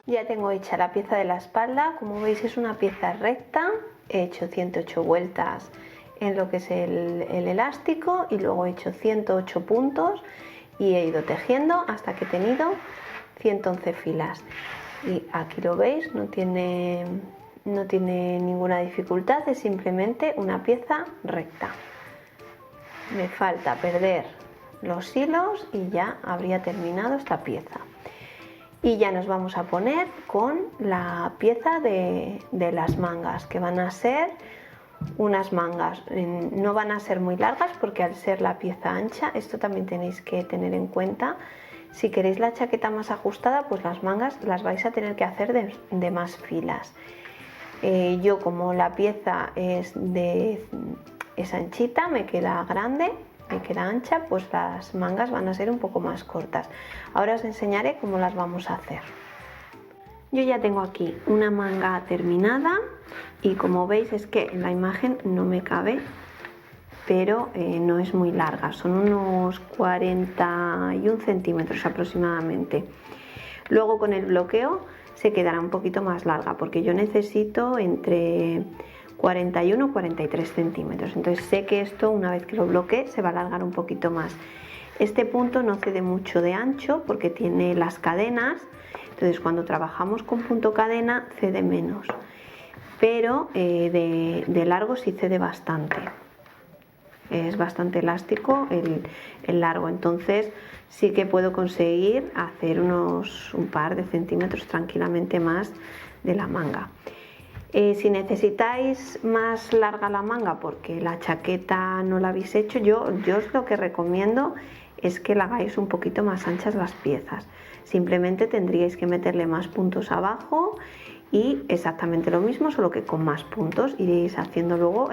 Ya tengo hecha la pieza de la espalda, como veis es una pieza recta, he hecho 108 vueltas en lo que es el elástico y luego he hecho 108 puntos y he ido tejiendo hasta que he tenido 111 filas. Y aquí lo veis, no tiene ninguna dificultad, es simplemente una pieza recta. Me falta perder los hilos y ya habría terminado esta pieza. Y ya nos vamos a poner con la pieza de las mangas, que van a ser unas mangas, no van a ser muy largas porque al ser la pieza ancha, esto también tenéis que tener en cuenta. Si queréis la chaqueta más ajustada, pues las mangas las vais a tener que hacer de más filas. Yo, como la pieza es anchita, me queda grande, me queda ancha, pues las mangas van a ser un poco más cortas. Ahora os enseñaré cómo las vamos a hacer. Yo ya tengo aquí una manga terminada y como veis es que en la imagen no me cabe, pero no es muy larga, son unos 41 centímetros aproximadamente. Luego con el bloqueo se quedará un poquito más larga porque yo necesito entre 41 y 43 centímetros, entonces sé que esto una vez que lo bloquee se va a alargar un poquito más. Este punto no cede mucho de ancho porque tiene las cadenas, entonces cuando trabajamos con punto cadena cede menos, pero de largo sí cede bastante. Es bastante elástico el largo, entonces sí que puedo conseguir hacer un par de centímetros tranquilamente más de la manga. Si necesitáis más larga la manga porque la chaqueta no la habéis hecho, yo os lo que recomiendo es que la hagáis un poquito más anchas las piezas. Simplemente tendríais que meterle más puntos abajo y exactamente lo mismo, solo que con más puntos. Iréis haciendo luego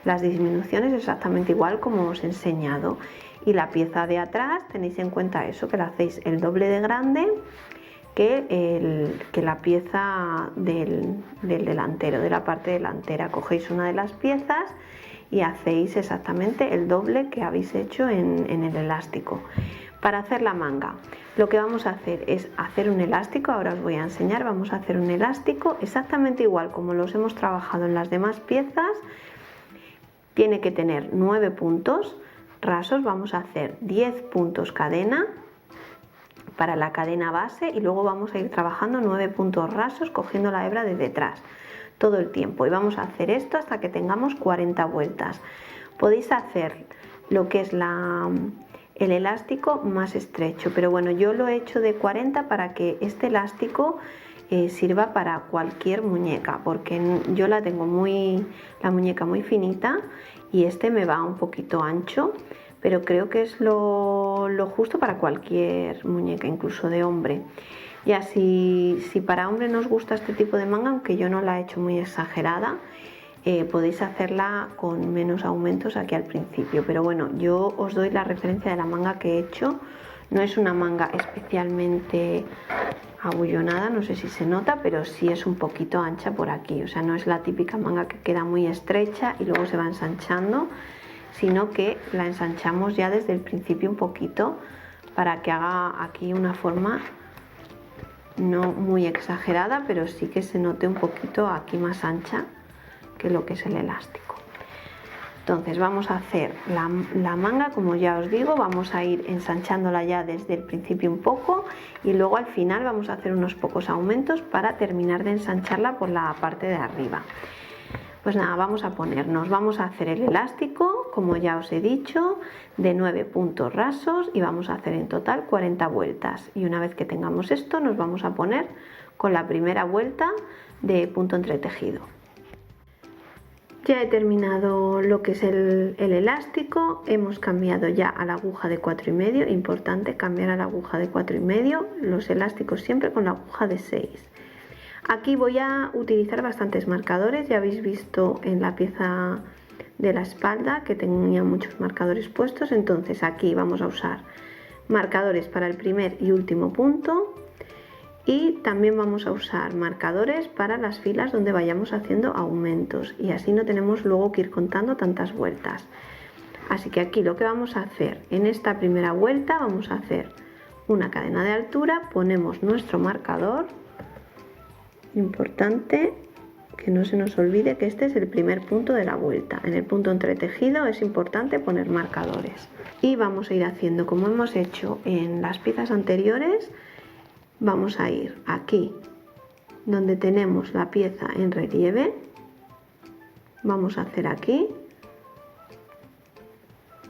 las disminuciones exactamente igual como os he enseñado. Y la pieza de atrás tenéis en cuenta eso, que la hacéis el doble de grande que la pieza del delantero, de la parte delantera. Cogéis una de las piezas y hacéis exactamente el doble que habéis hecho en el elástico. Para hacer la manga, lo que vamos a hacer es hacer un elástico. Ahora os voy a enseñar. Vamos a hacer un elástico exactamente igual como los hemos trabajado en las demás piezas. Tiene que tener 9 puntos rasos. Vamos a hacer 10 puntos cadena para la cadena base y luego vamos a ir trabajando 9 puntos rasos cogiendo la hebra de detrás todo el tiempo, y vamos a hacer esto hasta que tengamos 40 vueltas. Podéis hacer lo que es el elástico más estrecho, pero bueno, yo lo he hecho de 40 para que este elástico sirva para cualquier muñeca, porque yo la tengo la muñeca muy finita y este me va un poquito ancho, pero creo que es lo justo para cualquier muñeca, incluso de hombre. Ya si para hombre no os gusta este tipo de manga, aunque yo no la he hecho muy exagerada, podéis hacerla con menos aumentos aquí al principio, pero bueno, yo os doy la referencia de la manga que he hecho. No es una manga especialmente abullonada, no sé si se nota, pero sí es un poquito ancha por aquí, o sea, no es la típica manga que queda muy estrecha y luego se va ensanchando, sino que la ensanchamos ya desde el principio un poquito para que haga aquí una forma no muy exagerada, pero sí que se note un poquito aquí más ancha que lo que es el elástico. Entonces vamos a hacer la manga, como ya os digo, vamos a ir ensanchándola ya desde el principio un poco y luego al final vamos a hacer unos pocos aumentos para terminar de ensancharla por la parte de arriba. Pues nada, vamos a hacer el elástico, como ya os he dicho, de 9 puntos rasos y vamos a hacer en total 40 vueltas. Y una vez que tengamos esto, nos vamos a poner con la primera vuelta de punto entretejido. Ya he terminado lo que es el elástico, hemos cambiado ya a la aguja de 4,5, importante cambiar a la aguja de 4,5, los elásticos siempre con la aguja de 6. Aquí voy a utilizar bastantes marcadores, ya habéis visto en la pieza de la espalda que tenía muchos marcadores puestos, entonces aquí vamos a usar marcadores para el primer y último punto y también vamos a usar marcadores para las filas donde vayamos haciendo aumentos y así no tenemos luego que ir contando tantas vueltas. Así que aquí lo que vamos a hacer en esta primera vuelta, vamos a hacer una cadena de altura, ponemos nuestro marcador Importante que no se nos olvide que este es el primer punto de la vuelta. En el punto entretejido es importante poner marcadores. Y vamos a ir haciendo como hemos hecho en las piezas anteriores. Vamos a ir aquí donde tenemos la pieza en relieve. Vamos a hacer aquí.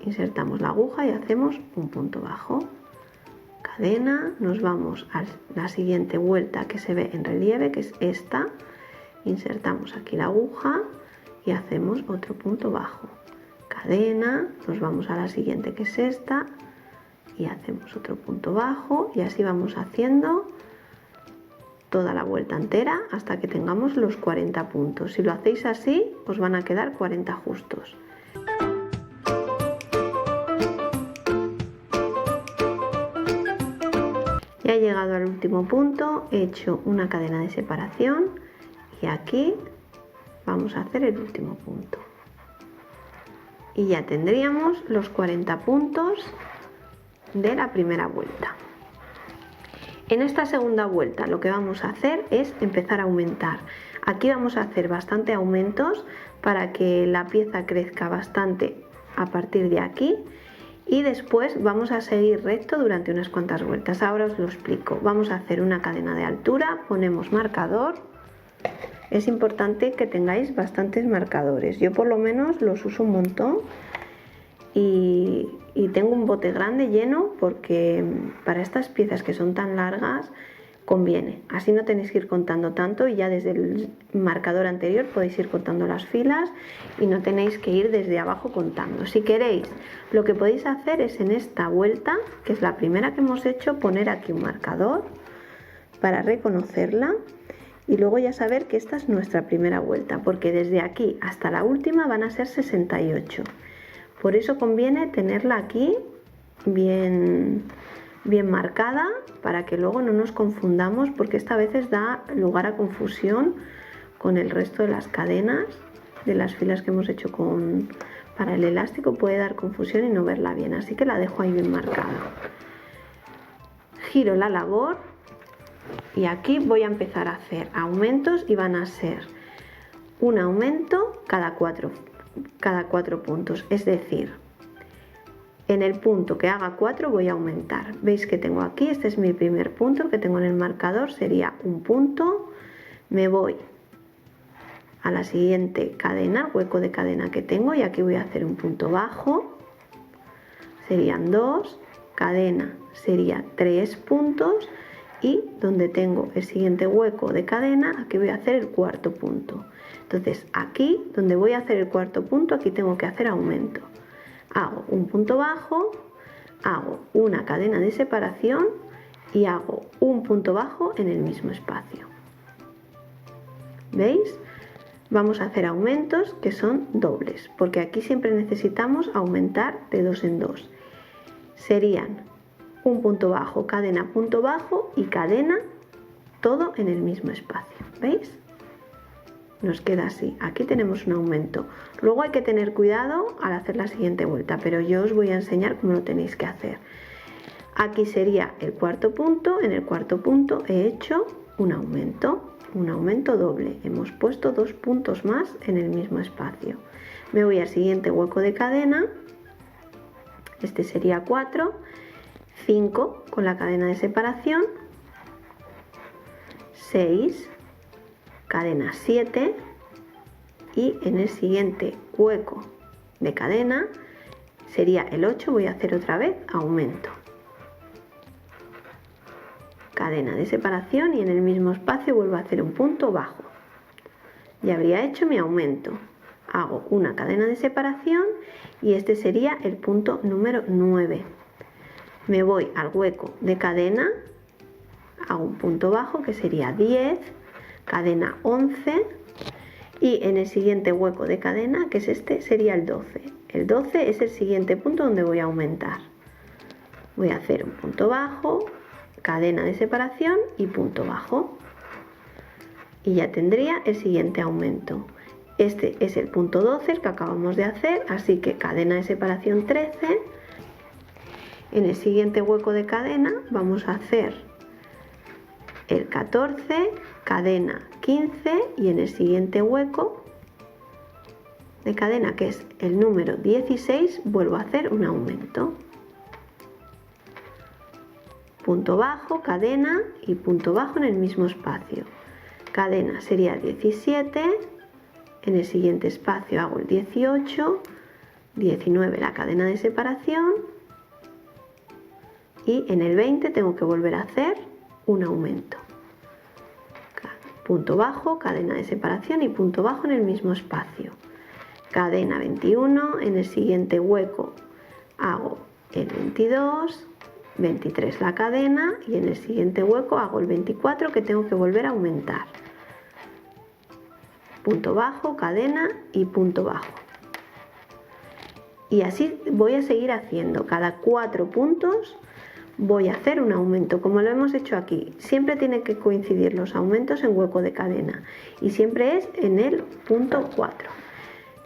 Insertamos la aguja y hacemos un punto bajo. Cadena, nos vamos a la siguiente vuelta que se ve en relieve, que es esta. Insertamos aquí la aguja y hacemos otro punto bajo. Cadena, nos vamos a la siguiente que es esta y hacemos otro punto bajo y así vamos haciendo toda la vuelta entera hasta que tengamos los 40 puntos. Si lo hacéis así, os van a quedar 40 justos. Ya he llegado al último punto, he hecho una cadena de separación. Y aquí vamos a hacer el último punto. Y ya tendríamos los 40 puntos de la primera vuelta. En esta segunda vuelta lo que vamos a hacer es empezar a aumentar. Aquí vamos a hacer bastante aumentos para que la pieza crezca bastante a partir de aquí. Y después vamos a seguir recto durante unas cuantas vueltas. Ahora os lo explico. Vamos a hacer una cadena de altura, ponemos marcador. Es importante que tengáis bastantes marcadores. Yo por lo menos los uso un montón y tengo un bote grande lleno porque para estas piezas que son tan largas conviene. Así no tenéis que ir contando tanto y ya desde el marcador anterior podéis ir contando las filas y no tenéis que ir desde abajo contando. Si queréis, lo que podéis hacer es en esta vuelta, que es la primera que hemos hecho, poner aquí un marcador para reconocerla. Y luego ya saber que esta es nuestra primera vuelta, porque desde aquí hasta la última van a ser 68. Por eso conviene tenerla aquí bien marcada, para que luego no nos confundamos, porque esta a veces da lugar a confusión con el resto de las cadenas, de las filas que hemos hecho para el elástico, puede dar confusión y no verla bien, así que la dejo ahí bien marcada. Giro la labor. Y aquí voy a empezar a hacer aumentos y van a ser un aumento cada cuatro puntos. Es decir, en el punto que haga 4 voy a aumentar. Veis que tengo aquí, este es mi primer punto que tengo en el marcador, sería un punto. Me voy a la siguiente cadena, hueco de cadena que tengo y aquí voy a hacer un punto bajo. Serían 2, cadena sería 3 puntos. Y donde tengo el siguiente hueco de cadena, aquí voy a hacer el cuarto punto. Entonces aquí donde voy a hacer el cuarto punto, aquí tengo que hacer aumento. Hago un punto bajo, hago una cadena de separación y hago un punto bajo en el mismo espacio. ¿Veis? Vamos a hacer aumentos que son dobles, porque aquí siempre necesitamos aumentar de 2 en 2. Serían un punto bajo, cadena, punto bajo y cadena, todo en el mismo espacio. ¿Veis? Nos queda así. Aquí tenemos un aumento. Luego hay que tener cuidado al hacer la siguiente vuelta, pero yo os voy a enseñar cómo lo tenéis que hacer. Aquí sería el cuarto punto. En el cuarto punto he hecho un aumento doble. Hemos puesto 2 puntos más en el mismo espacio. Me voy al siguiente hueco de cadena. Este sería 4. 5 con la cadena de separación, 6, cadena 7 y en el siguiente hueco de cadena sería el 8, voy a hacer otra vez aumento, cadena de separación y en el mismo espacio vuelvo a hacer un punto bajo. Ya habría hecho mi aumento, hago una cadena de separación y este sería el punto número 9. Me voy al hueco de cadena, hago un punto bajo que sería 10, cadena 11 y en el siguiente hueco de cadena, que es este, sería el 12. El 12 es el siguiente punto donde voy a aumentar. Voy a hacer un punto bajo, cadena de separación y punto bajo. Y ya tendría el siguiente aumento. Este es el punto 12, el que acabamos de hacer, así que cadena de separación 13. En el siguiente hueco de cadena vamos a hacer el 14 cadena 15 y en el siguiente hueco de cadena, que es el número 16, vuelvo a hacer un aumento. Punto bajo, cadena y punto bajo en el mismo espacio. Cadena sería 17, en el siguiente espacio hago el 18, 19 la cadena de separación y en el 20 tengo que volver a hacer un aumento. Punto bajo, cadena de separación y punto bajo en el mismo espacio. Cadena 21, en el siguiente hueco hago el 22, 23 la cadena y en el siguiente hueco hago el 24 que tengo que volver a aumentar. Punto bajo, cadena y punto bajo. Y así voy a seguir haciendo. Cada 4 puntos voy a hacer un aumento, como lo hemos hecho aquí. Siempre tienen que coincidir los aumentos en hueco de cadena y siempre es en el punto 4.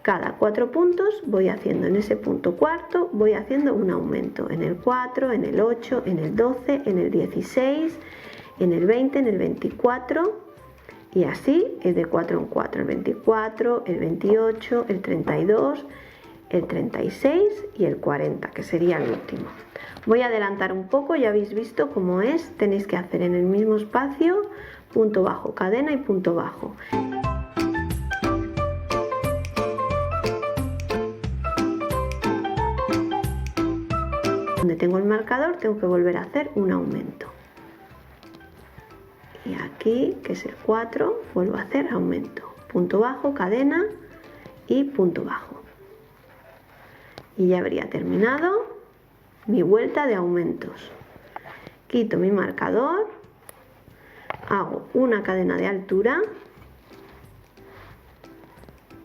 Cada 4 puntos voy haciendo en ese punto cuarto, voy haciendo un aumento en el 4, en el 8, en el 12, en el 16, en el 20, en el 24 y así es de 4 en 4, el 24, el 28, el 32, el 36 y el 40, que sería el último. Voy a adelantar un poco, ya habéis visto cómo es, tenéis que hacer en el mismo espacio punto bajo, cadena y punto bajo. Donde tengo el marcador tengo que volver a hacer un aumento. Y aquí, que es el 4, vuelvo a hacer aumento. Punto bajo, cadena y punto bajo. Y ya habría terminado mi vuelta de aumentos. Quito mi marcador, hago una cadena de altura,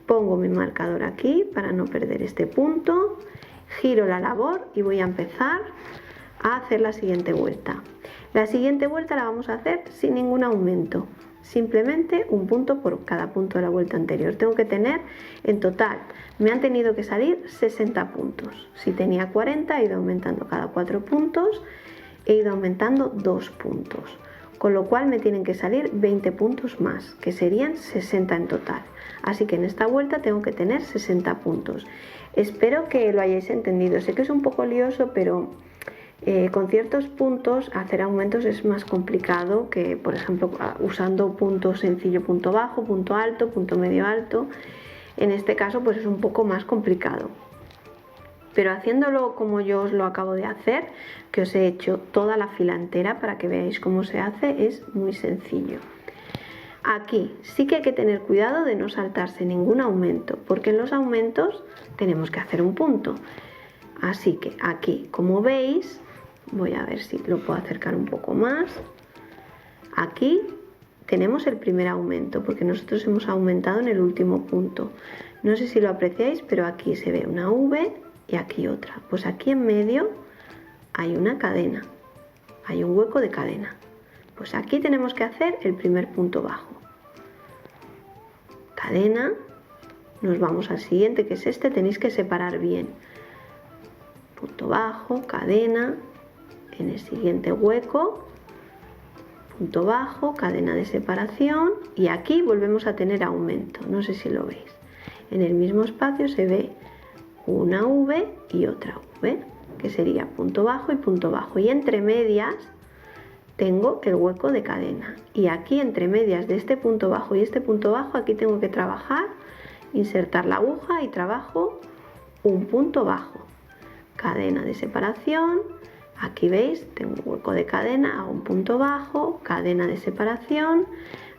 pongo mi marcador aquí para no perder este punto, giro la labor y voy a empezar a hacer la siguiente vuelta. La siguiente vuelta la vamos a hacer sin ningún aumento, simplemente un punto por cada punto de la vuelta anterior. Tengo que tener en total, me han tenido que salir 60 puntos. Si tenía 40 he ido aumentando cada 4 puntos, he ido aumentando 2 puntos, con lo cual me tienen que salir 20 puntos más, que serían 60 en total. Así que en esta vuelta tengo que tener 60 puntos. Espero que lo hayáis entendido. Sé que es un poco lioso, pero con ciertos puntos hacer aumentos es más complicado que, por ejemplo, usando punto sencillo, punto bajo, punto alto, punto medio alto. En este caso pues es un poco más complicado. Pero haciéndolo como yo os lo acabo de hacer, que os he hecho toda la fila entera para que veáis cómo se hace, es muy sencillo. Aquí sí que hay que tener cuidado de no saltarse ningún aumento, porque en los aumentos tenemos que hacer un punto. Así que aquí, como veis, voy a ver si lo puedo acercar un poco más. Aquí tenemos el primer aumento, porque nosotros hemos aumentado en el último punto. No sé si lo apreciáis, pero aquí se ve una V y aquí otra. Pues aquí en medio hay una cadena, hay un hueco de cadena. Pues aquí tenemos que hacer el primer punto bajo. Cadena, nos vamos al siguiente, que es este, tenéis que separar bien. Punto bajo, cadena, en el siguiente hueco, punto bajo, cadena de separación y aquí volvemos a tener aumento, no sé si lo veis. En el mismo espacio se ve una V y otra V, que sería punto bajo y entre medias tengo el hueco de cadena y aquí entre medias de este punto bajo y este punto bajo aquí tengo que trabajar, insertar la aguja y trabajo un punto bajo, cadena de separación, aquí veis tengo un hueco de cadena, hago un punto bajo, cadena de separación,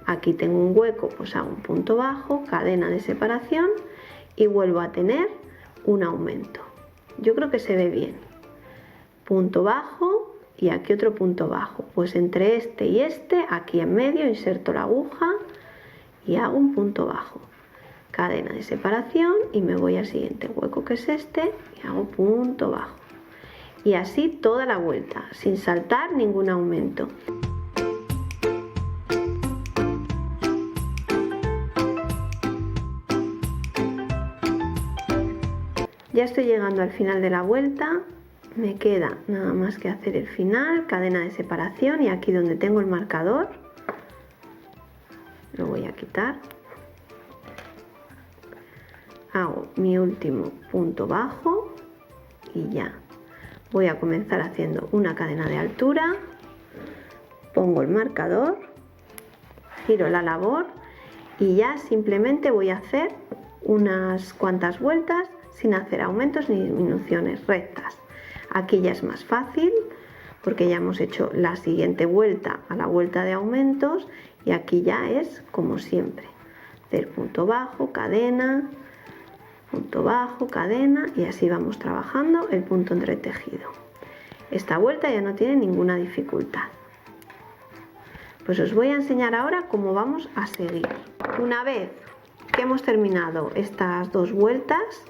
aquí tengo un hueco, pues hago un punto bajo, cadena de separación y vuelvo a tener un aumento. Yo creo que se ve bien, punto bajo y aquí otro punto bajo, pues entre este y este, aquí en medio inserto la aguja y hago un punto bajo, cadena de separación y me voy al siguiente hueco que es este y hago punto bajo y así toda la vuelta sin saltar ningún aumento. Ya estoy llegando al final de la vuelta, me queda nada más que hacer el final, cadena de separación y aquí donde tengo el marcador, lo voy a quitar, hago mi último punto bajo y ya. Voy a comenzar haciendo una cadena de altura, pongo el marcador, giro la labor y ya simplemente voy a hacer unas cuantas vueltas sin hacer aumentos ni disminuciones, rectas. Aquí ya es más fácil porque ya hemos hecho la siguiente vuelta a la vuelta de aumentos y aquí ya es como siempre, hacer punto bajo, cadena, punto bajo, cadena y así vamos trabajando el punto entretejido. Esta vuelta ya no tiene ninguna dificultad. Pues os voy a enseñar ahora cómo vamos a seguir. Una vez que hemos terminado estas dos vueltas,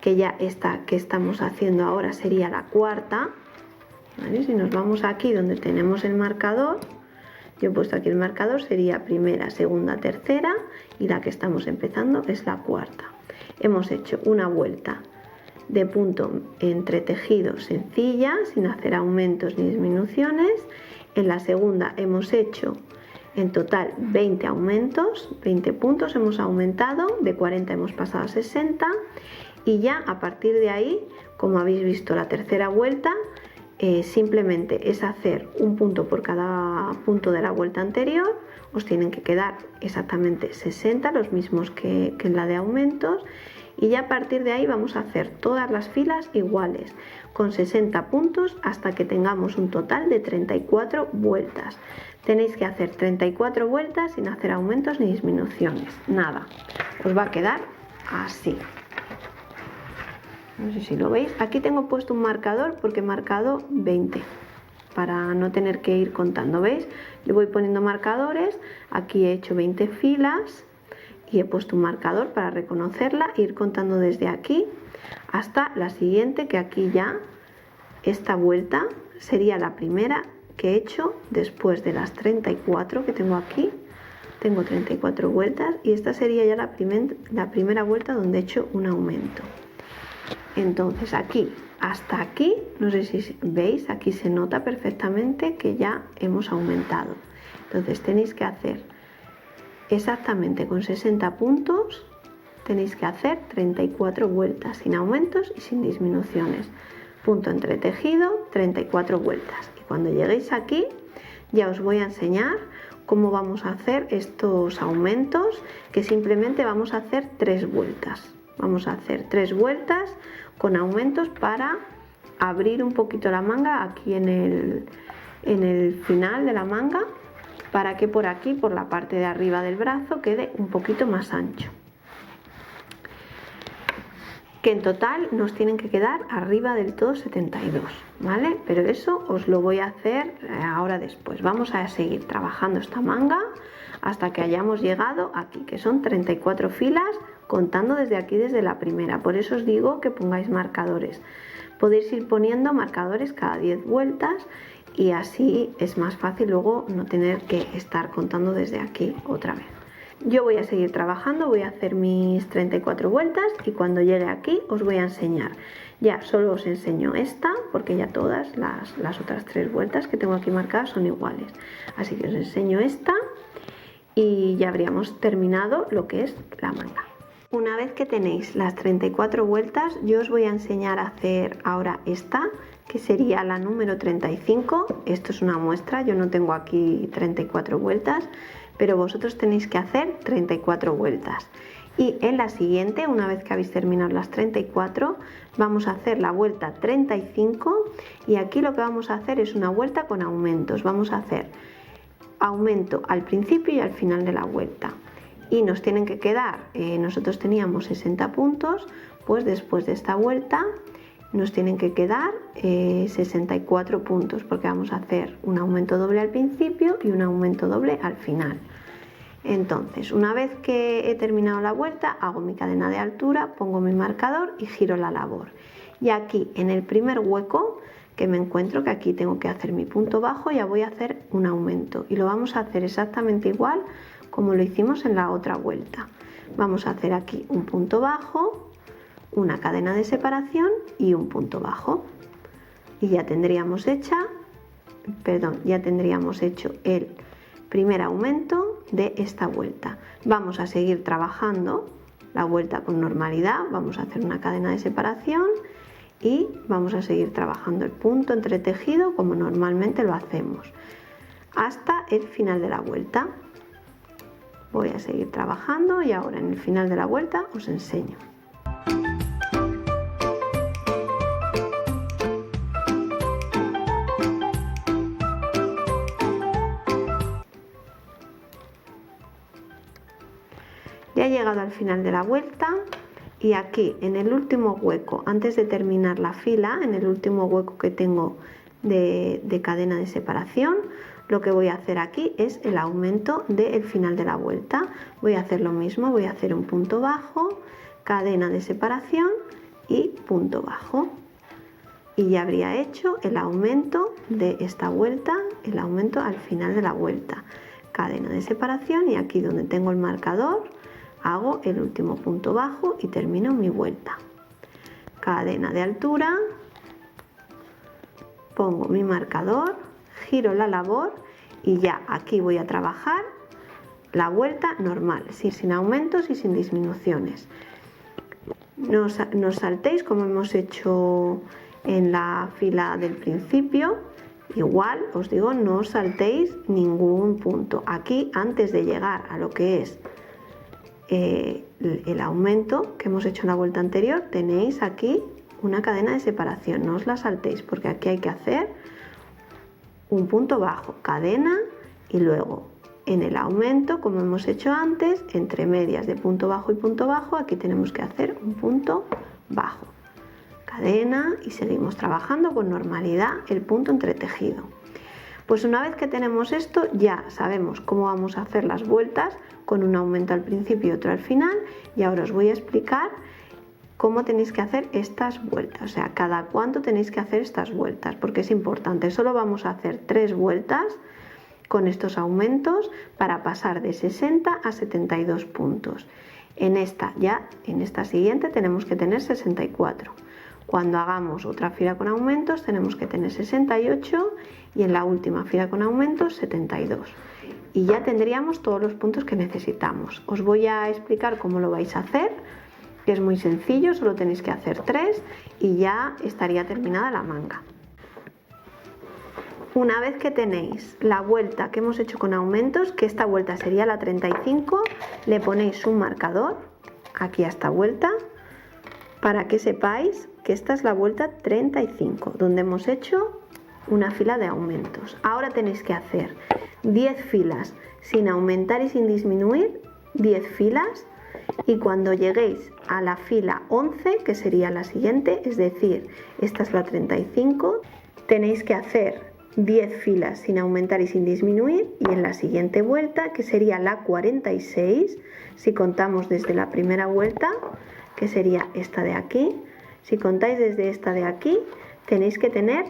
que ya esta que estamos haciendo ahora sería la cuarta, ¿vale? Si nos vamos aquí donde tenemos el marcador, yo he puesto aquí el marcador, sería primera, segunda, tercera y la que estamos empezando es la cuarta. Hemos hecho una vuelta de punto entretejido sencilla, sin hacer aumentos ni disminuciones. En la segunda hemos hecho en total 20 aumentos, 20 puntos hemos aumentado, de 40 hemos pasado a 60 y ya a partir de ahí, como habéis visto la tercera vuelta, simplemente es hacer un punto por cada punto de la vuelta anterior, os tienen que quedar exactamente 60, los mismos que en la de aumentos, y ya a partir de ahí vamos a hacer todas las filas iguales, con 60 puntos hasta que tengamos un total de 34 vueltas. Tenéis que hacer 34 vueltas sin hacer aumentos ni disminuciones, nada, os va a quedar así. No sé si lo veis, aquí tengo puesto un marcador porque he marcado 20 para no tener que ir contando, ¿veis? Le voy poniendo marcadores, aquí he hecho 20 filas y he puesto un marcador para reconocerla e ir contando desde aquí hasta la siguiente, que aquí ya esta vuelta sería la primera que he hecho después de las 34 que tengo aquí. Tengo 34 vueltas y esta sería ya la primera vuelta donde he hecho un aumento. Entonces aquí hasta aquí, no sé si veis, aquí se nota perfectamente que ya hemos aumentado. Entonces tenéis que hacer exactamente con 60 puntos, tenéis que hacer 34 vueltas sin aumentos y sin disminuciones. Punto entretejido, 34 vueltas. Y cuando lleguéis aquí ya os voy a enseñar cómo vamos a hacer estos aumentos, que simplemente vamos a hacer 3 vueltas. Vamos a hacer 3 vueltas con aumentos para abrir un poquito la manga aquí en el final de la manga, para que por aquí, por la parte de arriba del brazo, quede un poquito más ancho. Que en total nos tienen que quedar arriba del todo 72, ¿vale? Pero eso os lo voy a hacer ahora después. Vamos a seguir trabajando esta manga hasta que hayamos llegado aquí, que son 34 filas, contando desde aquí, desde la primera. Por eso os digo que pongáis marcadores. Podéis ir poniendo marcadores cada 10 vueltas y así es más fácil luego no tener que estar contando desde aquí otra vez. Yo voy a seguir trabajando, voy a hacer mis 34 vueltas y cuando llegue aquí os voy a enseñar. Ya solo os enseño esta porque ya todas las otras 3 vueltas que tengo aquí marcadas son iguales. Así que os enseño esta y ya habríamos terminado lo que es la manga. Una vez que tenéis las 34 vueltas, yo os voy a enseñar a hacer ahora esta, que sería la número 35. Esto es una muestra, yo no tengo aquí 34 vueltas, pero vosotros tenéis que hacer 34 vueltas. Y en la siguiente, una vez que habéis terminado las 34, vamos a hacer la vuelta 35 y aquí lo que vamos a hacer es una vuelta con aumentos. Vamos a hacer aumento al principio y al final de la vuelta. Y nos tienen que quedar, nosotros teníamos 60 puntos, pues después de esta vuelta nos tienen que quedar 64 puntos, porque vamos a hacer un aumento doble al principio y un aumento doble al final. Entonces, una vez que he terminado la vuelta, hago mi cadena de altura, pongo mi marcador y giro la labor. Y aquí en el primer hueco que me encuentro, que aquí tengo que hacer mi punto bajo, ya voy a hacer un aumento y lo vamos a hacer exactamente igual como lo hicimos en la otra vuelta. Vamos a hacer aquí un punto bajo, una cadena de separación y un punto bajo y ya tendríamos hecho el primer aumento de esta vuelta. Vamos a seguir trabajando la vuelta con normalidad, vamos a hacer una cadena de separación y vamos a seguir trabajando el punto entretejido como normalmente lo hacemos hasta el final de la vuelta. Voy a seguir trabajando y ahora en el final de la vuelta os enseño. Ya he llegado al final de la vuelta y aquí en el último hueco, antes de terminar la fila, en el último hueco que tengo de cadena de separación, lo que voy a hacer aquí es el aumento del final de la vuelta. Voy a hacer lo mismo, voy a hacer un punto bajo, cadena de separación y punto bajo. Y ya habría hecho el aumento de esta vuelta, el aumento al final de la vuelta. Cadena de separación y aquí donde tengo el marcador, hago el último punto bajo y termino mi vuelta. Cadena de altura, pongo mi marcador, giro la labor y ya aquí voy a trabajar la vuelta normal, sin aumentos y sin disminuciones. No os saltéis como hemos hecho en la fila del principio. Igual os digo, no os saltéis ningún punto. Aquí, antes de llegar a lo que es el aumento que hemos hecho en la vuelta anterior, tenéis aquí una cadena de separación. No os la saltéis porque aquí hay que hacer un punto bajo, cadena y luego en el aumento, como hemos hecho antes, entre medias de punto bajo y punto bajo, aquí tenemos que hacer un punto bajo, cadena y seguimos trabajando con normalidad el punto entretejido. Pues una vez que tenemos esto, ya sabemos cómo vamos a hacer las vueltas con un aumento al principio y otro al final, y ahora os voy a explicar cómo tenéis que hacer estas vueltas, o sea, cada cuánto tenéis que hacer estas vueltas, porque es importante. Solo vamos a hacer 3 vueltas con estos aumentos para pasar de 60 a 72 puntos. En esta siguiente tenemos que tener 64. Cuando hagamos otra fila con aumentos tenemos que tener 68 y en la última fila con aumentos 72. Y ya tendríamos todos los puntos que necesitamos. Os voy a explicar cómo lo vais a hacer, que es muy sencillo, solo tenéis que hacer 3 y ya estaría terminada la manga. Una vez que tenéis la vuelta que hemos hecho con aumentos, que esta vuelta sería la 35, le ponéis un marcador aquí a esta vuelta para que sepáis que esta es la vuelta 35, donde hemos hecho una fila de aumentos. Ahora tenéis que hacer 10 filas sin aumentar y sin disminuir, 10 filas, y cuando lleguéis a la fila 11, que sería la siguiente, es decir, esta es la 35, tenéis que hacer 10 filas sin aumentar y sin disminuir, y en la siguiente vuelta, que sería la 46, si contamos desde la primera vuelta, que sería esta de aquí, si contáis desde esta de aquí, tenéis que tener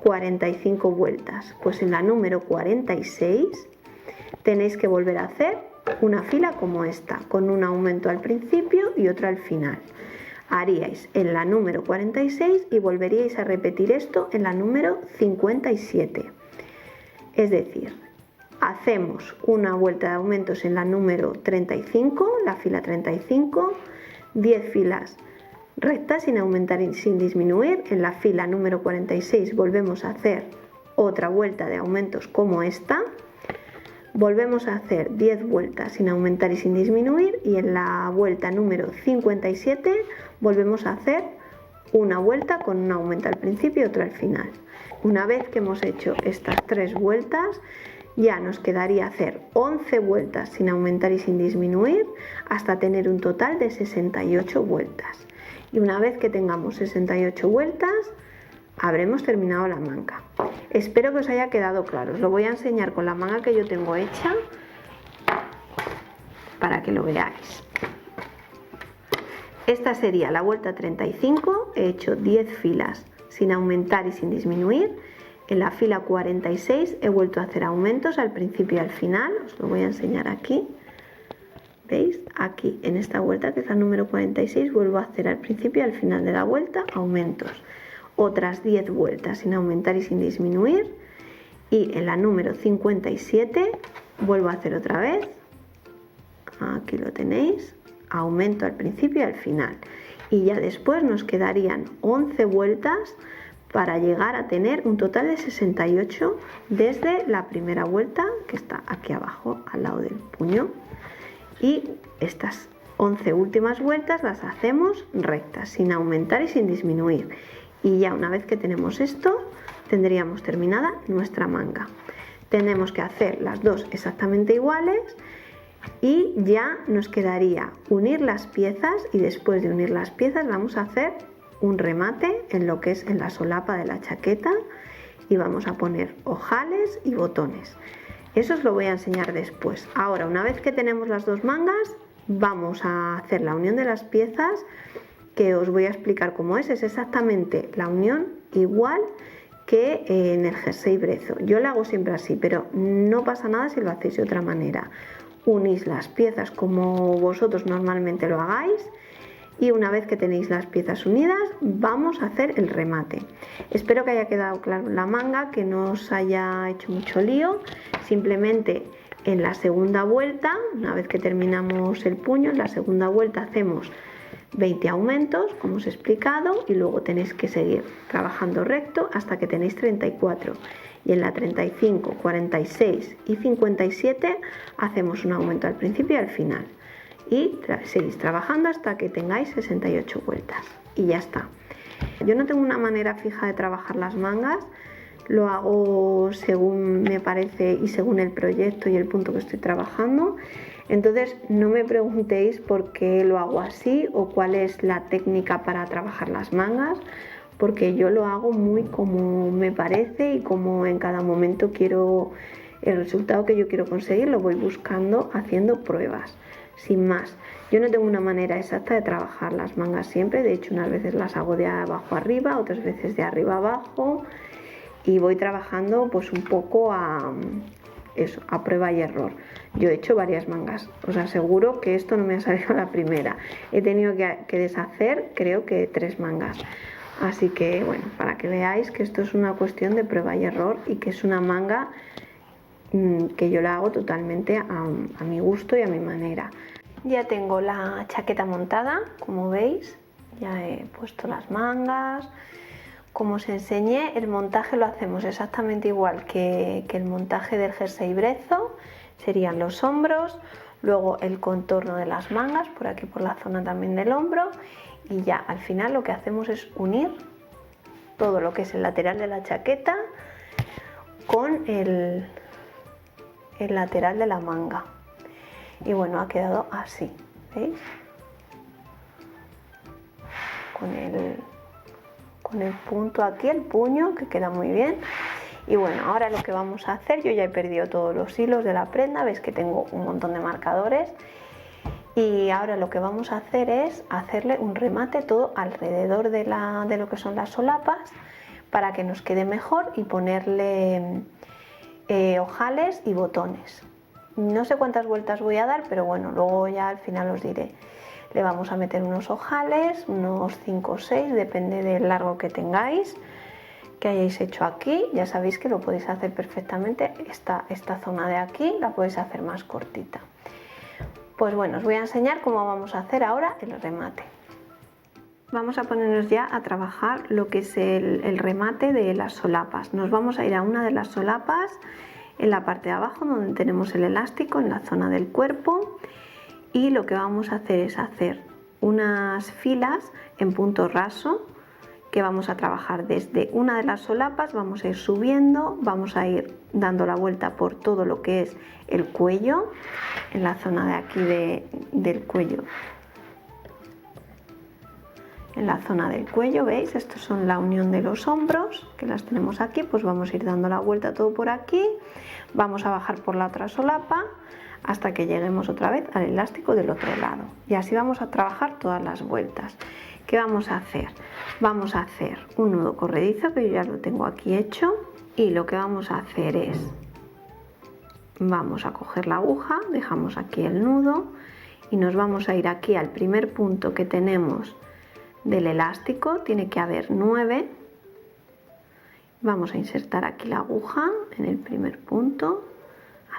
45 vueltas. Pues en la número 46 tenéis que volver a hacer una fila como esta, con un aumento al principio y otro al final. Haríais en la número 46 y volveríais a repetir esto en la número 57. Es decir, hacemos una vuelta de aumentos en la número 35, la fila 35, 10 filas rectas sin aumentar y sin disminuir. En la fila número 46 volvemos a hacer otra vuelta de aumentos como esta. Volvemos a hacer 10 vueltas sin aumentar y sin disminuir, y en la vuelta número 57 volvemos a hacer una vuelta con un aumento al principio y otro al final. Una vez que hemos hecho estas 3 vueltas, ya nos quedaría hacer 11 vueltas sin aumentar y sin disminuir hasta tener un total de 68 vueltas. Y una vez que tengamos 68 vueltas, habremos terminado la manga. Espero que os haya quedado claro. Os lo voy a enseñar con la manga que yo tengo hecha para que lo veáis. Esta sería la vuelta 35. He hecho 10 filas sin aumentar y sin disminuir. En la fila 46 he vuelto a hacer aumentos al principio y al final. Os lo voy a enseñar aquí. ¿Veis? Aquí en esta vuelta, que es la número 46, vuelvo a hacer al principio y al final de la vuelta aumentos. Otras 10 vueltas sin aumentar y sin disminuir, y en la número 57 vuelvo a hacer otra vez, aquí lo tenéis, aumento al principio y al final, y ya después nos quedarían 11 vueltas para llegar a tener un total de 68 desde la primera vuelta, que está aquí abajo al lado del puño, y estas 11 últimas vueltas las hacemos rectas, sin aumentar y sin disminuir, y ya una vez que tenemos esto tendríamos terminada nuestra manga. Tenemos que hacer las dos exactamente iguales y ya nos quedaría unir las piezas, y después de unir las piezas vamos a hacer un remate en lo que es en la solapa de la chaqueta, y vamos a poner ojales y botones. Eso os lo voy a enseñar después. Ahora, una vez que tenemos las dos mangas, vamos a hacer la unión de las piezas, que os voy a explicar cómo es exactamente la unión igual que en el jersey brezo. Yo lo hago siempre así, pero no pasa nada si lo hacéis de otra manera. Unís las piezas como vosotros normalmente lo hagáis, y una vez que tenéis las piezas unidas vamos a hacer el remate. Espero que haya quedado claro la manga, que no os haya hecho mucho lío. Simplemente en la segunda vuelta, una vez que terminamos el puño, en la segunda vuelta hacemos 20 aumentos, como os he explicado, y luego tenéis que seguir trabajando recto hasta que tenéis 34, y en la 35, 46 y 57 hacemos un aumento al principio y al final, y seguís trabajando hasta que tengáis 68 vueltas y ya está. Yo no tengo una manera fija de trabajar las mangas, lo hago según me parece y según el proyecto y el punto que estoy trabajando. Entonces no me preguntéis por qué lo hago así o cuál es la técnica para trabajar las mangas, porque yo lo hago muy como me parece y como en cada momento quiero el resultado que yo quiero conseguir, lo voy buscando haciendo pruebas, sin más. Yo no tengo una manera exacta de trabajar las mangas siempre, de hecho unas veces las hago de abajo arriba, otras veces de arriba abajo, y voy trabajando pues un poco a prueba y error. Yo he hecho varias mangas, os aseguro que esto no me ha salido a la primera, he tenido que deshacer creo que 3 mangas, así que bueno, para que veáis que esto es una cuestión de prueba y error, y que es una manga que yo la hago totalmente a mi gusto y a mi manera. Ya tengo la chaqueta montada, como veis, ya he puesto las mangas. Como os enseñé, el montaje lo hacemos exactamente igual que el montaje del jersey brezo. Serían los hombros, luego el contorno de las mangas, por aquí por la zona también del hombro, y ya al final lo que hacemos es unir todo lo que es el lateral de la chaqueta con el lateral de la manga. Y bueno, ha quedado así, ¿veis? Con el punto aquí, el puño, que queda muy bien. Y bueno, ahora lo que vamos a hacer, yo ya he perdido todos los hilos de la prenda, veis que tengo un montón de marcadores, y ahora lo que vamos a hacer es hacerle un remate todo alrededor de lo que son las solapas, para que nos quede mejor, y ponerle ojales y botones. No sé cuántas vueltas voy a dar, pero bueno, luego ya al final os diré. Le vamos a meter unos ojales, unos 5 o 6, depende del largo que tengáis, que hayáis hecho aquí. Ya sabéis que lo podéis hacer perfectamente, esta zona de aquí la podéis hacer más cortita. Pues bueno, os voy a enseñar cómo vamos a hacer ahora el remate. Vamos a ponernos ya a trabajar lo que es el remate de las solapas. Nos vamos a ir a una de las solapas en la parte de abajo donde tenemos el elástico, en la zona del cuerpo, y lo que vamos a hacer es hacer unas filas en punto raso, que vamos a trabajar desde una de las solapas, vamos a ir subiendo, vamos a ir dando la vuelta por todo lo que es el cuello, en la zona de aquí del cuello. En la zona del cuello, ¿veis? Estos son la unión de los hombros, que las tenemos aquí, pues vamos a ir dando la vuelta todo por aquí, vamos a bajar por la otra solapa hasta que lleguemos otra vez al elástico del otro lado, y así vamos a trabajar todas las vueltas. ¿Qué vamos a hacer? Vamos a hacer un nudo corredizo, que yo ya lo tengo aquí hecho, y lo que vamos a hacer es, vamos a coger la aguja, dejamos aquí el nudo y nos vamos a ir aquí al primer punto que tenemos del elástico, tiene que haber 9, vamos a insertar aquí la aguja en el primer punto,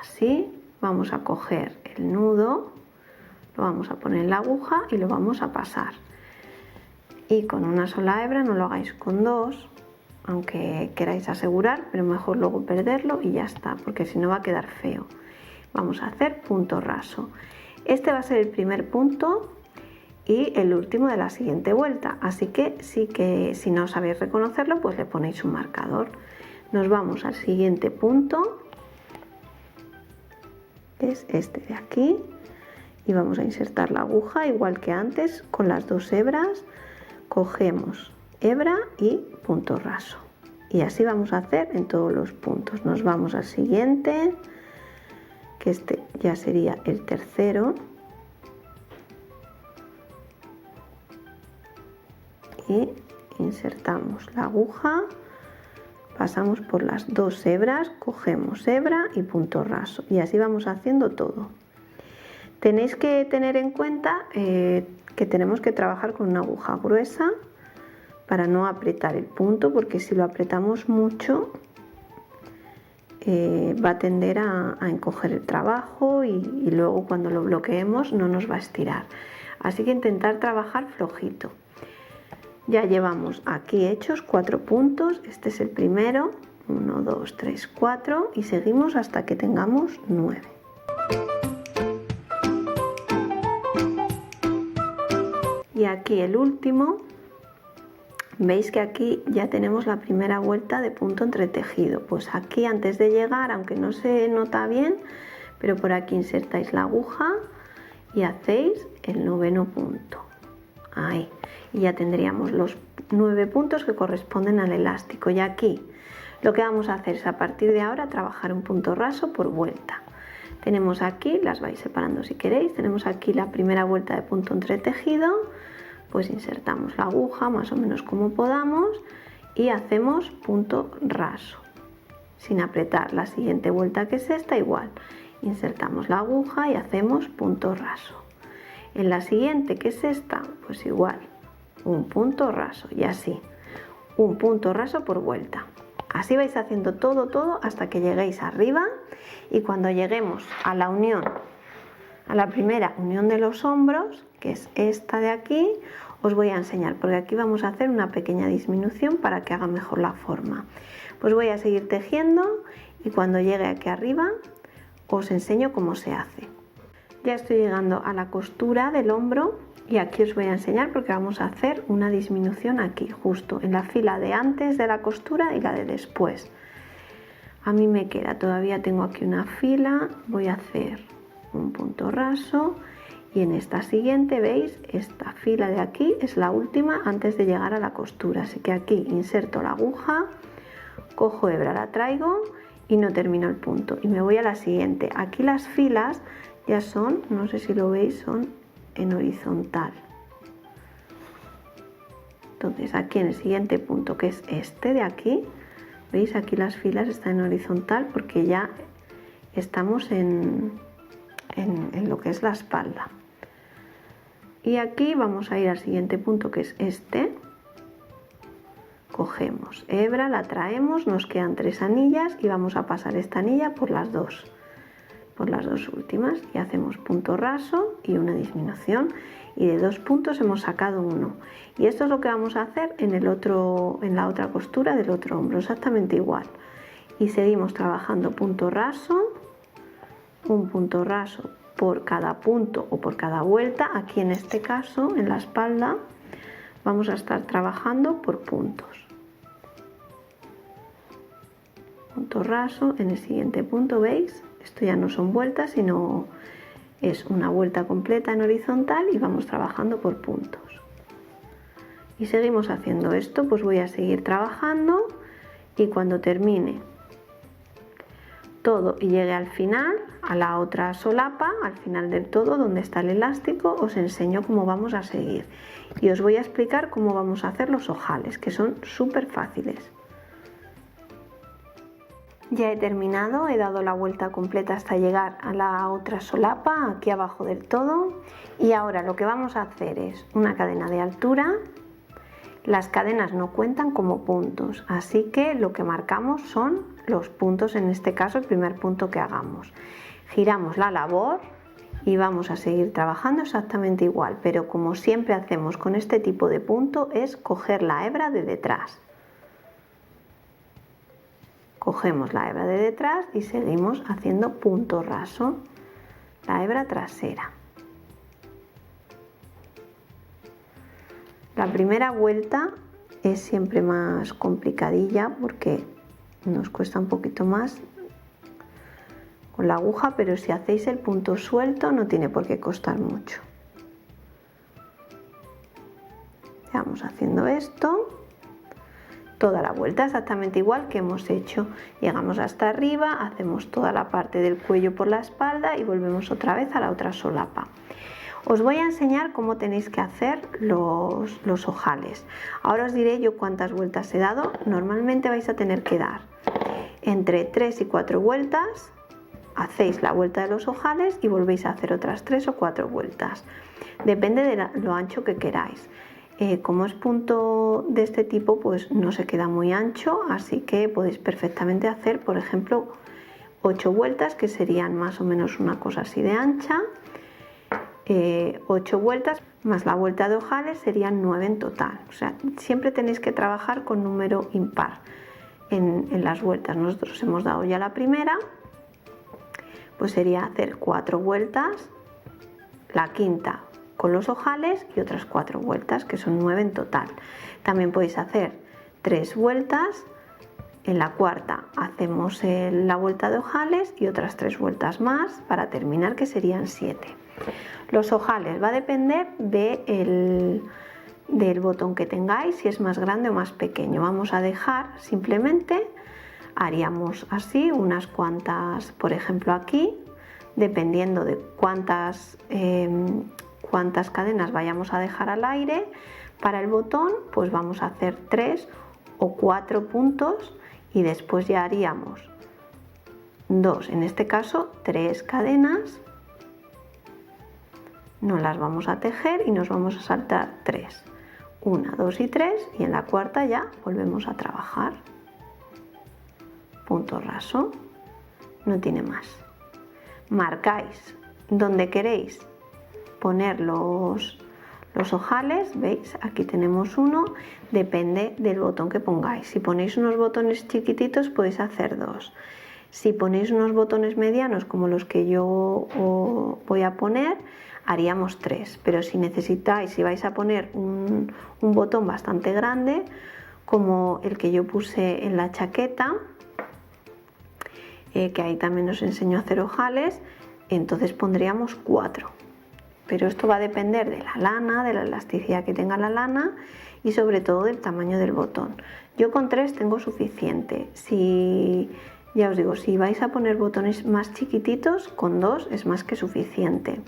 así, vamos a coger el nudo, lo vamos a poner en la aguja y lo vamos a pasar. Y con una sola hebra, no lo hagáis con dos, aunque queráis asegurar, pero mejor luego perderlo y ya está, porque si no va a quedar feo. Vamos a hacer punto raso. Este va a ser el primer punto y el último de la siguiente vuelta, así que si no sabéis reconocerlo, pues le ponéis un marcador. Nos vamos al siguiente punto, que es este de aquí, y vamos a insertar la aguja igual que antes con las dos hebras. Cogemos hebra y punto raso, y así vamos a hacer en todos los puntos. Nos vamos al siguiente, que este ya sería el tercero, y insertamos la aguja, pasamos por las dos hebras, cogemos hebra y punto raso, y así vamos haciendo todo. Tenéis que tener en cuenta que tenemos que trabajar con una aguja gruesa para no apretar el punto, porque si lo apretamos mucho va a tender a encoger el trabajo y luego cuando lo bloqueemos no nos va a estirar. Así que intentar trabajar flojito. Ya llevamos aquí hechos 4 puntos, este es el primero, 1, 2, 3, 4 y seguimos hasta que tengamos 9. Y aquí el último, veis que aquí ya tenemos la primera vuelta de punto entretejido. Pues aquí antes de llegar, aunque no se nota bien, pero por aquí insertáis la aguja y hacéis el 9º punto. Ahí, y ya tendríamos los 9 puntos que corresponden al elástico. Y aquí lo que vamos a hacer es a partir de ahora trabajar un punto raso por vuelta. Tenemos aquí, las vais separando si queréis, tenemos aquí la primera vuelta de punto entretejido, pues insertamos la aguja más o menos como podamos y hacemos punto raso, sin apretar. La siguiente vuelta, que es esta, igual, insertamos la aguja y hacemos punto raso. En la siguiente, que es esta, pues igual, un punto raso y así, un punto raso por vuelta. Así vais haciendo todo hasta que lleguéis arriba, y cuando lleguemos a la unión, a la primera unión de los hombros, que es esta de aquí, os voy a enseñar, porque aquí vamos a hacer una pequeña disminución para que haga mejor la forma. Pues voy a seguir tejiendo y cuando llegue aquí arriba os enseño cómo se hace. Ya estoy llegando a la costura del hombro y aquí os voy a enseñar porque vamos a hacer una disminución aquí, justo en la fila de antes de la costura y la de después. A mí me queda, todavía tengo aquí una fila, voy a hacer un punto raso y en esta siguiente, veis, esta fila de aquí es la última antes de llegar a la costura, así que aquí inserto la aguja, cojo hebra, la traigo y no termino el punto y me voy a la siguiente. Aquí las filas ya son, no sé si lo veis, son en horizontal. Entonces aquí en el siguiente punto, que es este de aquí, veis, aquí las filas están en horizontal porque ya estamos en lo que es la espalda. Y aquí vamos a ir al siguiente punto, que es este. Cogemos hebra, la traemos, nos quedan 3 anillas y vamos a pasar esta anilla por las dos últimas y hacemos punto raso y una disminución, y de 2 puntos hemos sacado 1. Y esto es lo que vamos a hacer en la otra costura del otro hombro, exactamente igual. Y seguimos trabajando punto raso, un punto raso por cada punto o por cada vuelta. Aquí en este caso, en la espalda, vamos a estar trabajando por puntos. Punto raso, en el siguiente punto, ¿veis? Esto ya no son vueltas, sino es una vuelta completa en horizontal y vamos trabajando por puntos. Y seguimos haciendo esto, pues voy a seguir trabajando y cuando termine todo y llegue al final, a la otra solapa, al final del todo, donde está el elástico, os enseño cómo vamos a seguir. Y os voy a explicar cómo vamos a hacer los ojales, que son súper fáciles. Ya he terminado, he dado la vuelta completa hasta llegar a la otra solapa, aquí abajo del todo. Y ahora lo que vamos a hacer es una cadena de altura. Las cadenas no cuentan como puntos, así que lo que marcamos son los puntos, en este caso el primer punto que hagamos. Giramos la labor y vamos a seguir trabajando exactamente igual, pero como siempre hacemos con este tipo de punto es coger la hebra de detrás. Cogemos la hebra de detrás y seguimos haciendo punto raso, la hebra trasera. La primera vuelta es siempre más complicadilla porque nos cuesta un poquito más con la aguja, pero si hacéis el punto suelto no tiene por qué costar mucho. Vamos haciendo esto toda la vuelta exactamente igual que hemos hecho. Llegamos hasta arriba, hacemos toda la parte del cuello por la espalda y volvemos otra vez a la otra solapa. Os voy a enseñar cómo tenéis que hacer los ojales. Ahora os diré yo cuántas vueltas he dado. Normalmente vais a tener que dar entre 3 y 4 vueltas. Hacéis la vuelta de los ojales y volvéis a hacer otras 3 o 4 vueltas. Depende de lo ancho que queráis. Como es punto de este tipo, pues no se queda muy ancho, así que podéis perfectamente hacer, por ejemplo, 8 vueltas, que serían más o menos una cosa así de ancha. 8 vueltas más la vuelta de ojales serían 9 en total. O sea, siempre tenéis que trabajar con número impar en las vueltas. Nosotros hemos dado ya la primera, pues sería hacer 4 vueltas, la quinta con los ojales y otras 4 vueltas, que son 9 en total. También podéis hacer 3 vueltas, en la cuarta hacemos la vuelta de ojales y otras 3 vueltas más para terminar, que serían 7. Los ojales va a depender del botón que tengáis, si es más grande o más pequeño. Vamos a dejar simplemente, haríamos así unas cuantas, por ejemplo aquí, dependiendo de cuántas cadenas vayamos a dejar al aire para el botón, pues vamos a hacer 3 o 4 puntos y después ya haríamos 2, en este caso 3 cadenas, no las vamos a tejer y nos vamos a saltar 3, 1, 2 y 3, y en la cuarta ya volvemos a trabajar. Punto raso, no tiene más. Marcáis donde queréis poner los ojales, veis, aquí tenemos uno, depende del botón que pongáis. Si ponéis unos botones chiquititos podéis hacer 2. Si ponéis unos botones medianos como los que yo voy a poner, haríamos 3. Pero si necesitáis, si vais a poner un botón bastante grande, como el que yo puse en la chaqueta, que ahí también os enseño a hacer ojales, entonces pondríamos 4. Pero esto va a depender de la lana, de la elasticidad que tenga la lana y sobre todo del tamaño del botón. Yo con 3 tengo suficiente. Si, ya os digo, si vais a poner botones más chiquititos, con 2 es más que suficiente.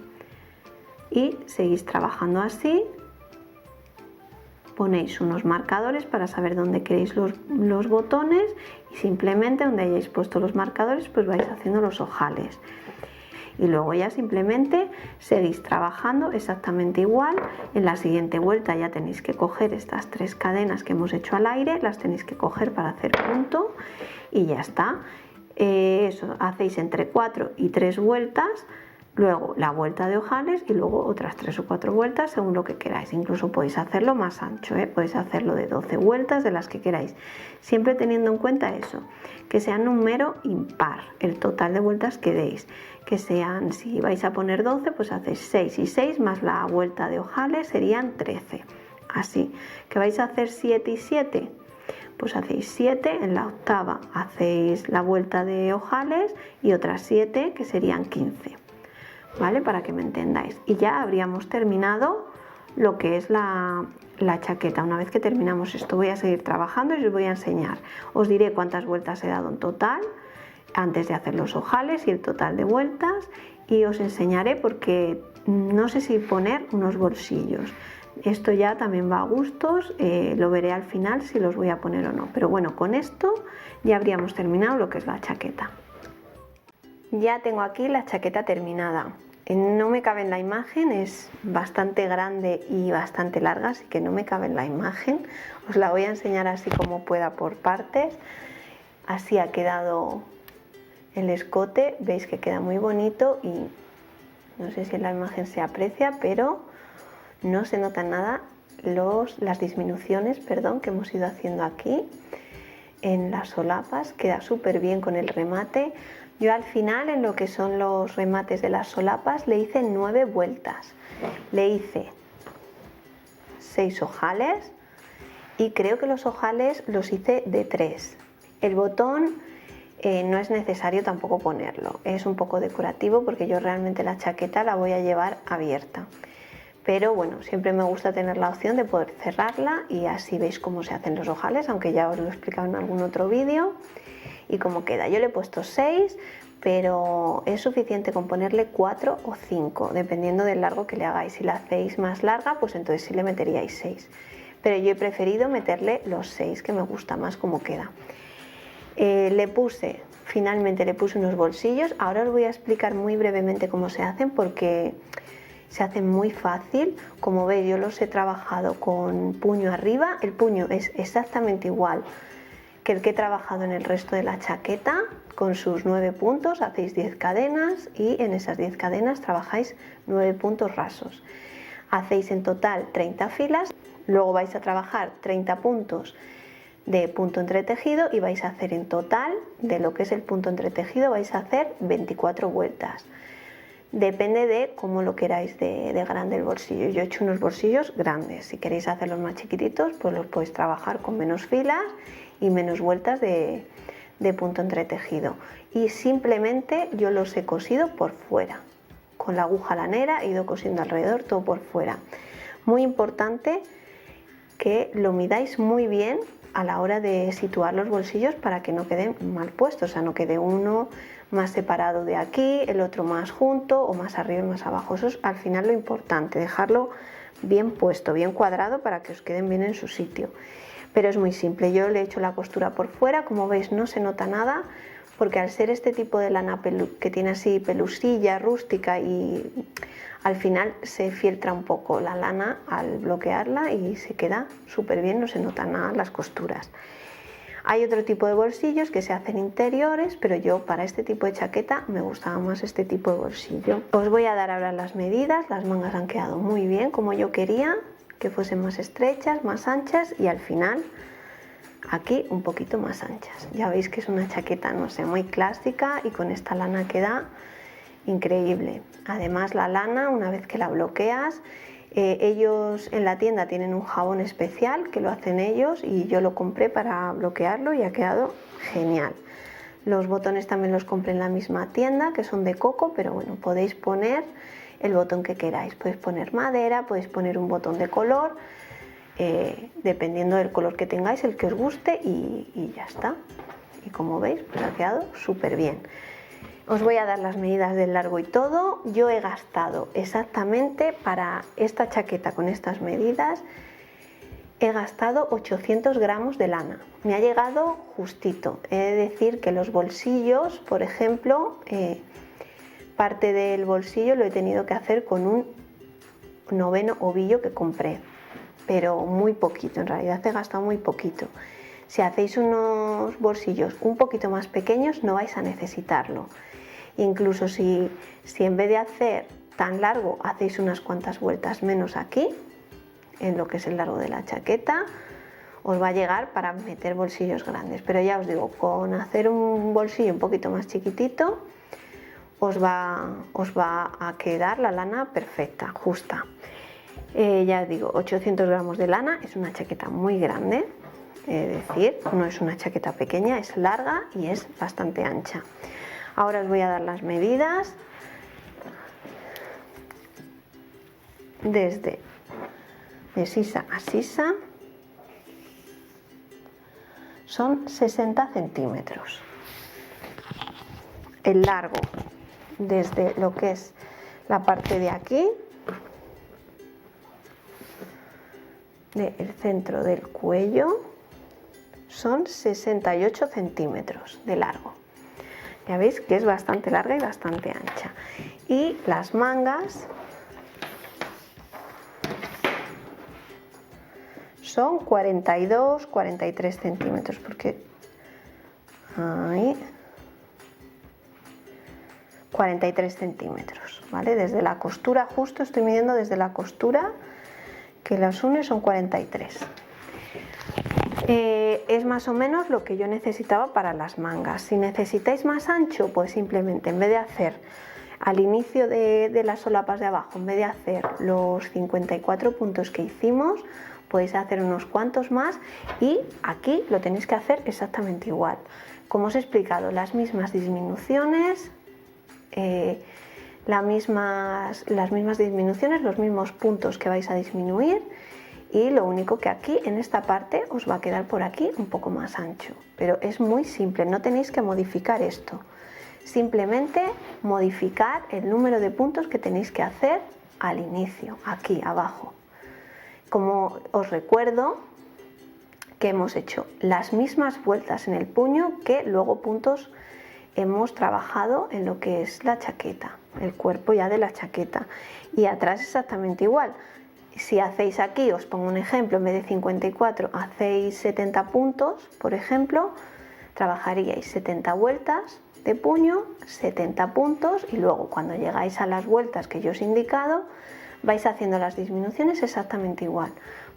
Y seguís trabajando así. Ponéis unos marcadores para saber dónde queréis los botones y simplemente donde hayáis puesto los marcadores pues vais haciendo los ojales. Y luego ya simplemente seguís trabajando exactamente igual. En la siguiente vuelta ya tenéis que coger estas 3 cadenas que hemos hecho al aire, las tenéis que coger para hacer punto y ya está. Eso hacéis entre 4 y 3 vueltas, luego la vuelta de ojales y luego otras 3 o 4 vueltas según lo que queráis. Incluso podéis hacerlo más ancho, podéis hacerlo de 12 vueltas, de las que queráis, siempre teniendo en cuenta eso, que sea número impar el total de vueltas que deis, que sean, si vais a poner 12 pues hacéis 6 y 6 más la vuelta de ojales serían 13. Así que vais a hacer 7 y 7, pues hacéis 7, en la octava hacéis la vuelta de ojales y otras 7 que serían 15. ¿Vale? Para que me entendáis. Y ya habríamos terminado lo que es la chaqueta. Una vez que terminamos esto voy a seguir trabajando y os voy a enseñar. Os diré cuántas vueltas he dado en total antes de hacer los ojales y el total de vueltas, y os enseñaré porque no sé si poner unos bolsillos. Esto ya también va a gustos, lo veré al final si los voy a poner o no. Pero bueno, con esto ya habríamos terminado lo que es la chaqueta. Ya tengo aquí la chaqueta terminada. No me cabe en la imagen, es bastante grande y bastante larga, así que no me cabe en la imagen. Os la voy a enseñar así como pueda por partes. Así ha quedado el escote, veis que queda muy bonito y no sé si en la imagen se aprecia, pero no se nota nada las disminuciones, perdón, que hemos ido haciendo aquí en las solapas. Queda súper bien con el remate. Yo al final, en lo que son los remates de las solapas, le hice 9 vueltas. Le hice 6 ojales y creo que los ojales los hice de 3. El botón no es necesario tampoco ponerlo, es un poco decorativo porque yo realmente la chaqueta la voy a llevar abierta. Pero bueno, siempre me gusta tener la opción de poder cerrarla y así veis cómo se hacen los ojales, aunque ya os lo he explicado en algún otro vídeo. Y cómo queda, yo le he puesto 6, pero es suficiente con ponerle 4 o 5, dependiendo del largo que le hagáis. Si la hacéis más larga, pues entonces sí le meteríais 6. Pero yo he preferido meterle los 6, que me gusta más cómo queda. Finalmente le puse unos bolsillos. Ahora os voy a explicar muy brevemente cómo se hacen porque se hacen muy fácil. Como veis, yo los he trabajado con puño arriba. El puño es exactamente igual que el que he trabajado en el resto de la chaqueta, con sus 9 puntos. Hacéis 10 cadenas y en esas 10 cadenas trabajáis 9 puntos rasos. Hacéis en total 30 filas, luego vais a trabajar 30 puntos de punto entretejido y vais a hacer en total, de lo que es el punto entretejido, vais a hacer 24 vueltas. Depende de cómo lo queráis de grande el bolsillo. Yo he hecho unos bolsillos grandes. Si queréis hacerlos más chiquititos, pues los podéis trabajar con menos filas y menos vueltas de punto entretejido. Y simplemente yo los he cosido por fuera. Con la aguja lanera he ido cosiendo alrededor, todo por fuera. Muy importante que lo midáis muy bien a la hora de situar los bolsillos para que no queden mal puestos, o sea, no quede uno más separado de aquí, el otro más junto o más arriba y más abajo. Eso es al final lo importante, dejarlo bien puesto, bien cuadrado para que os queden bien en su sitio. Pero es muy simple, yo le he hecho la costura por fuera, como veis no se nota nada porque al ser este tipo de lana que tiene así pelusilla, rústica y al final se filtra un poco la lana al bloquearla y se queda súper bien, no se notan nada las costuras. Hay otro tipo de bolsillos que se hacen interiores, pero yo para este tipo de chaqueta me gustaba más este tipo de bolsillo. Os voy a dar ahora las medidas, las mangas han quedado muy bien como yo quería, que fuesen más estrechas, más anchas y al final aquí un poquito más anchas. Ya veis que es una chaqueta, no sé, muy clásica y con esta lana queda increíble. Además la lana, una vez que la bloqueas, ellos en la tienda tienen un jabón especial que lo hacen ellos y yo lo compré para bloquearlo y ha quedado genial. Los botones también los compré en la misma tienda, que son de coco, pero bueno, podéis poner el botón que queráis. Podéis poner madera, podéis poner un botón de color, dependiendo del color que tengáis, el que os guste y ya está. Y como veis, pues ha quedado súper bien. Os voy a dar las medidas del largo y todo. Yo he gastado exactamente para esta chaqueta con estas medidas, he gastado 800 gramos de lana. Me ha llegado justito. He de decir que los bolsillos, por ejemplo, parte del bolsillo lo he tenido que hacer con un 9 ovillo que compré, pero muy poquito, en realidad he gastado muy poquito. Si hacéis unos bolsillos un poquito más pequeños no vais a necesitarlo. Incluso si en vez de hacer tan largo hacéis unas cuantas vueltas menos aquí, en lo que es el largo de la chaqueta, os va a llegar para meter bolsillos grandes. Pero ya os digo, con hacer un bolsillo un poquito más chiquitito, os va a quedar la lana perfecta, justa. Ya os digo, 800 gramos de lana, es una chaqueta muy grande, es decir, no es una chaqueta pequeña, es larga y es bastante ancha. Ahora os voy a dar las medidas desde de sisa a sisa, son 60 centímetros. El largo desde lo que es la parte de aquí, del centro del cuello, son 68 centímetros de largo. Ya veis que es bastante larga y bastante ancha. Y las mangas son 42-43 centímetros, porque ahí 43 centímetros, ¿vale? Desde la costura, justo estoy midiendo desde la costura que las une, son 43. Es más o menos lo que yo necesitaba para las mangas. Si necesitáis más ancho, pues simplemente en vez de hacer al inicio de las solapas de abajo, en vez de hacer los 54 puntos que hicimos, podéis hacer unos cuantos más y aquí lo tenéis que hacer exactamente igual. Como os he explicado, las mismas disminuciones, las mismas disminuciones, los mismos puntos que vais a disminuir, y lo único que aquí en esta parte os va a quedar por aquí un poco más ancho, pero es muy simple, no tenéis que modificar esto, simplemente modificar el número de puntos que tenéis que hacer al inicio, aquí abajo. Como os recuerdo que hemos hecho las mismas vueltas en el puño que luego puntos hemos trabajado en lo que es la chaqueta, el cuerpo ya de la chaqueta, y atrás exactamente igual. Si hacéis aquí, os pongo un ejemplo, en vez de 54 hacéis 70 puntos, por ejemplo, trabajaríais 70 vueltas de puño, 70 puntos, y luego cuando llegáis a las vueltas que yo os he indicado, vais haciendo las disminuciones exactamente igual,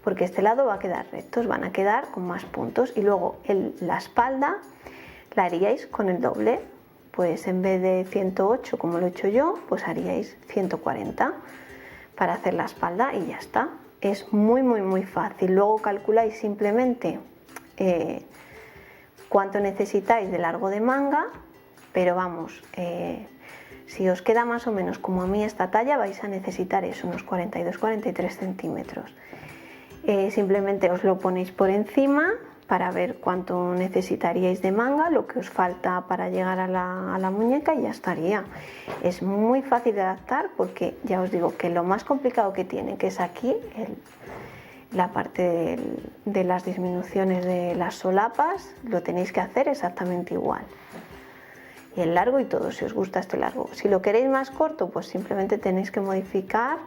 porque este lado va a quedar recto, os van a quedar con más puntos, y luego la espalda la haríais con el doble, pues en vez de 108 como lo he hecho yo, pues haríais 140 para hacer la espalda y ya está. Es muy fácil. Luego calculáis simplemente cuánto necesitáis de largo de manga, pero vamos, si os queda más o menos como a mí esta talla, vais a necesitar eso, unos 42-43 centímetros. Simplemente os lo ponéis por encima para ver cuánto necesitaríais de manga, lo que os falta para llegar a la muñeca, y ya estaría. Es muy fácil de adaptar, porque ya os digo que lo más complicado que tiene, que es aquí la parte de las disminuciones de las solapas, lo tenéis que hacer exactamente igual. Y el largo y todo, si os gusta este largo. Si lo queréis más corto, pues simplemente tenéis que modificar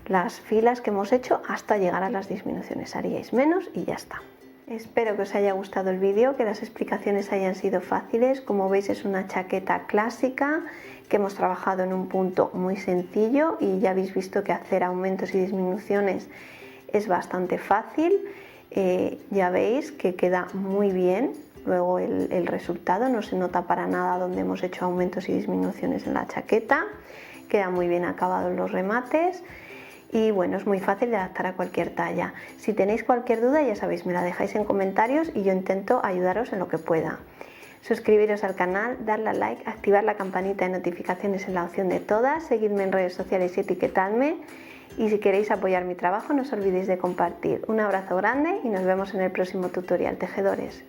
las filas que hemos hecho hasta llegar a las disminuciones. Haríais menos y ya está. Espero que os haya gustado el vídeo, que las explicaciones hayan sido fáciles. Como veis, es una chaqueta clásica que hemos trabajado en un punto muy sencillo, y ya habéis visto que hacer aumentos y disminuciones es bastante fácil. Ya veis que queda muy bien. Luego el resultado no se nota para nada donde hemos hecho aumentos y disminuciones en la chaqueta. Queda muy bien acabados los remates. Y bueno, es muy fácil de adaptar a cualquier talla. Si tenéis cualquier duda, ya sabéis, me la dejáis en comentarios y yo intento ayudaros en lo que pueda. Suscribiros al canal, darle a like, activar la campanita de notificaciones en la opción de todas, seguidme en redes sociales y etiquetadme. Y si queréis apoyar mi trabajo, no os olvidéis de compartir. Un abrazo grande y nos vemos en el próximo tutorial, tejedores.